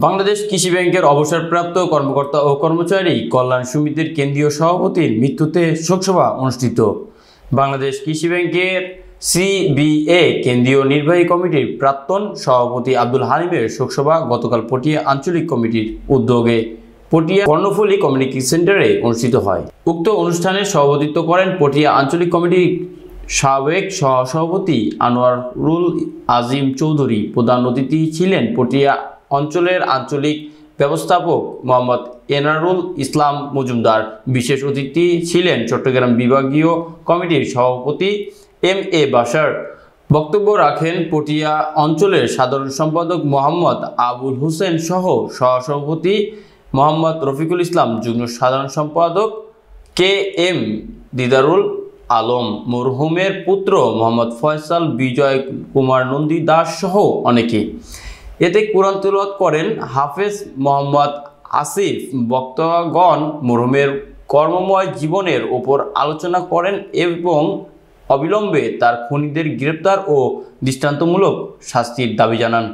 বাংলাদেশ কৃষি ব্যাংকের অবসরপ্রাপ্ত কর্মকর্তা ও কর্মচারী কল্যাণ সমিতির কেন্দ্রীয় সভাপতির মৃত্যুতে শোকসভা অনুষ্ঠিত। বাংলাদেশ কৃষি ব্যাংকের সিবিএ কেন্দ্রীয় নির্বাহী কমিটির প্রাক্তন সভাপতি আব্দুল হালিমের শোকসভা গতকাল পটিয়া আঞ্চলিক কমিটির উদ্যোগে পটিয়া কর্ণফুলী কমিউনিটি সেন্টারে অনুষ্ঠিত হয়। উক্ত অনুষ্ঠানে সভাপতিত্ব করেন পটিয়া আঞ্চলিক কমিটির সাবেক সহসভাপতি আনোয়ারুল আজিম চৌধুরী। প্রধান অতিথি ছিলেন পটিয়া অঞ্চলের আঞ্চলিক ব্যবস্থাপক মোহাম্মদ এনারুল ইসলাম মজুমদার। বিশেষ অতিথি ছিলেন চট্টগ্রাম বিভাগীয় কমিটির সভাপতি এম.এ. বাশার। বক্তব্য রাখেন পটিয়া অঞ্চলের সাধারণ সম্পাদক মোহাম্মদ আবুল হোসেন সহ সহসভাপতি মোহাম্মদ রফিকুল ইসলাম, যুগ্ম সাধারণ সম্পাদক কে.এম. দিদারুল আলম, মরহুমের পুত্র মোহাম্মদ ফয়সাল, বিজয় কুমার নন্দী দাস সহ অনেকে। এতে কুরআন তিলাওয়াত করেন হাফেজ মোহাম্মদ আসিফ। বক্তাগণ মরহুমের কর্মময় জীবনের ওপর আলোচনা করেন এবং অবিলম্বে তার খুনিদের গ্রেপ্তার ও দৃষ্টান্তমূলক শাস্তির দাবি জানান।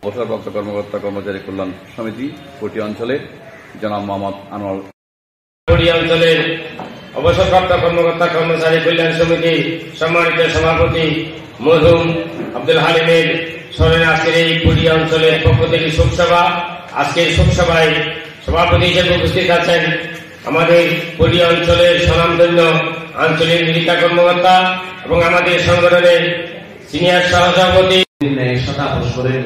অবসরপ্রাপ্ত কর্মকর্তা কর্মচারী কল্যাণ সমিতি পটিয়া অঞ্চলে জনাব মোহাম্মদ আনোয়ার। পটিয়া অঞ্চলের অবসরপ্রাপ্ত কর্মকর্তা কর্মচারী কল্যাণ সমিতি সম্মানিত সভাপতি মরহুম আব্দুল হালিমের স্মরণে আজকের এই পটিয়া অঞ্চলের পক্ষ থেকে শোকসভা। আজকের শোকসভায় সভাপতি হিসেবে উপস্থিত আছেন আমাদের পটিয়া অঞ্চলের স্বনামধন্য আঞ্চলিক নিরীক্ষা কর্মকর্তা এবং আমাদের সংগঠনের সিনিয়র সহসভাপতি। তাপস করেন,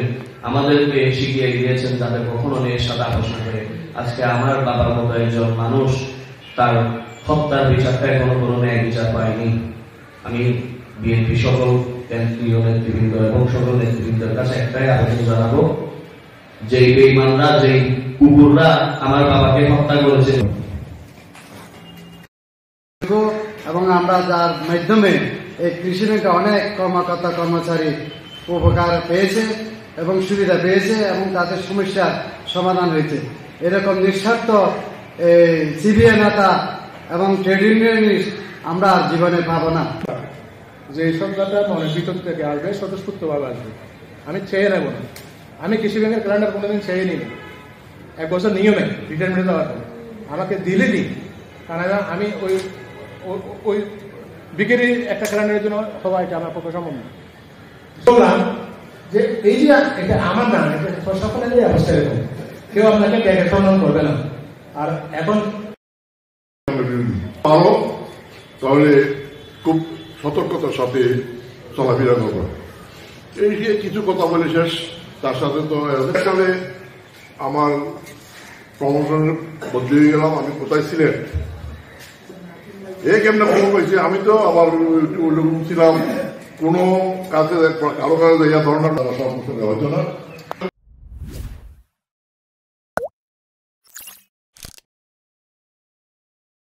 আমাদেরকে শিখিয়ে দিয়েছেন যাতে কখনো তাপস করে। আজকে আমার বাবার মতো একজন মানুষ তার হত্যার বিচারটা এখনো কোনো ন্যায় বিচার পায়নি। আমি বিএনপি সকল কেন্দ্রীয় নেতৃবৃন্দ এবং সকল নেতৃবৃন্দের কাছে একটাই আবেদন জানাবো, যে বেঈমানরা, যে কুকুররা আমার বাবাকে হত্যা করেছে এবং আমরা যার মাধ্যমে এই কৃষি ব্যাংকে অনেক কর্মকর্তা কর্মচারী উপকার পেয়েছে এবং সুবিধা পেয়েছে এবং তাদের সমস্যার সমাধান হয়েছে। এরকম নিঃস্বার্থ সিবিএ নেতা এবং ট্রেড ইউনিয়নিস্ট আমরা জীবনে পাবো না। যে এই সংখ্যাটা মনের ভিতর থেকে আসবে, স্বতঃস্ফূর্তভাবে আসবে। আমি চেয়ে নেব না, আমি কৃষি ব্যাংকের ক্যালেন্ডার কোনোদিন চেয়ে নিই না। 1 বছর নিয়মে রিটায়ারমেন্টে যাওয়ার পর আমাকে দিলে দিই, কারণ আমি ওই বিক্রির একটা ক্যালেন্ডারের জন্য হওয়া এটা আমার পক্ষে সম্ভব না। বললাম যে এই যে এটা আমার নাম, এটা সকলের অবস্থা এরকম, কেউ আপনাকে ব্যাংকের সম্মান করবে না। আর এখন ভালো, তাহলে খুব সতর্কতার সাথে চলাফেরা করবো। এই যে কিছু কথা বলে শেষ, তার সাথে তো সালে আমার প্রমোশনের বদলে গেলাম। আমি কোথায় ছিলেন এই কেমন খবর পাইছি? আমি তো আমার ছিলাম কোনো কাছে কারো কাছে ধরনের সমস্যা হয়তো না।